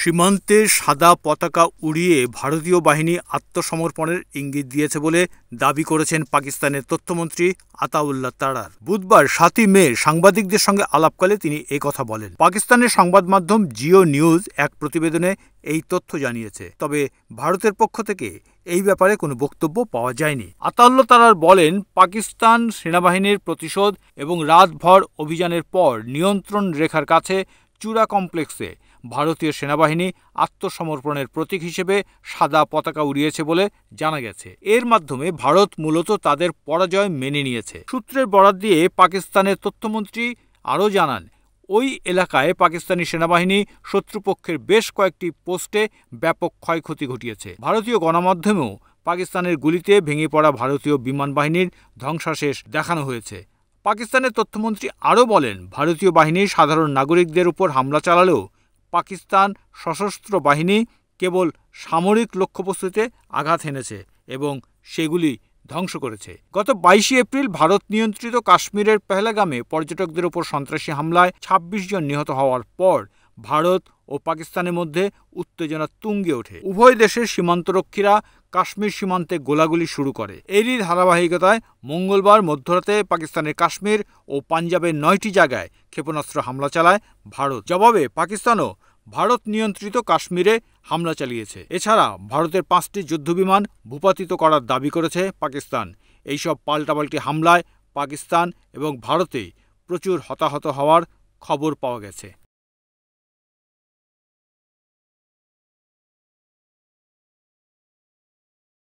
সীমান্তে সাদা পতাকা উড়িয়ে ভারতীয় বাহিনী আত্মসমর্পণের ইঙ্গিত দিয়েছে বলে দাবি করেছেন পাকিস্তানের তথ্যমন্ত্রী আতাউল্লাহ তারার। বুধবার ৭ই মে সাংবাদিকদের সঙ্গে আলাপকালে তিনি কথা বলেন। পাকিস্তানের সংবাদ মাধ্যম জিও নিউজ এক প্রতিবেদনে এই তথ্য জানিয়েছে। তবে ভারতের পক্ষ থেকে এই ব্যাপারে কোনো বক্তব্য পাওয়া যায়নি। আতাউল্লাহ তারার বলেন, পাকিস্তান সেনাবাহিনীর প্রতিশোধ এবং রাতভর অভিযানের পর নিয়ন্ত্রণ রেখার কাছে চূড়া কমপ্লেক্সে ভারতীয় সেনাবাহিনী আত্মসমর্পণের প্রতীক হিসেবে সাদা পতাকা উড়িয়েছে বলে জানা গেছে। এর মাধ্যমে ভারত মূলত তাদের পরাজয় মেনে নিয়েছে। সূত্রের বরাত দিয়ে পাকিস্তানের তথ্যমন্ত্রী আরও জানান, ওই এলাকায় পাকিস্তানি সেনাবাহিনী শত্রুপক্ষের বেশ কয়েকটি পোস্টে ব্যাপক ক্ষয়ক্ষতি ঘটিয়েছে। ভারতীয় গণমাধ্যমেও পাকিস্তানের গুলিতে ভেঙে পড়া ভারতীয় বিমান বাহিনীর ধ্বংসাবশেষ দেখানো হয়েছে। পাকিস্তানের তথ্যমন্ত্রী আরও বলেন, ভারতীয় বাহিনী সাধারণ নাগরিকদের উপর হামলা চালালেও পাকিস্তান সশস্ত্র বাহিনী কেবল সামরিক লক্ষ্যবস্তুতে আঘাত হেনেছে এবং সেগুলি ধ্বংস করেছে। গত ২২ এপ্রিল ভারত নিয়ন্ত্রিত কাশ্মীরের পেহেলগামে পর্যটকদের উপর সন্ত্রাসী হামলায় ২৬ জন নিহত হওয়ার পর ভারত ও পাকিস্তানের মধ্যে উত্তেজনা তুঙ্গে ওঠে। উভয় দেশের সীমান্তরক্ষীরা কাশ্মীর সীমান্তে গোলাগুলি শুরু করে। এরই ধারাবাহিকতায় মঙ্গলবার মধ্যরাতে পাকিস্তানের কাশ্মীর ও পাঞ্জাবের ৯টি জায়গায় ক্ষেপণাস্ত্র হামলা চালায় ভারত। জবাবে পাকিস্তানও ভারত নিয়ন্ত্রিত কাশ্মীরে হামলা চালিয়েছে। এছাড়া ভারতের ৫টি যুদ্ধবিমান ভূপাতিত করার দাবি করেছে পাকিস্তান। এইসব পাল্টাপাল্টি হামলায় পাকিস্তান এবং ভারতে প্রচুর হতাহত হওয়ার খবর পাওয়া গেছে।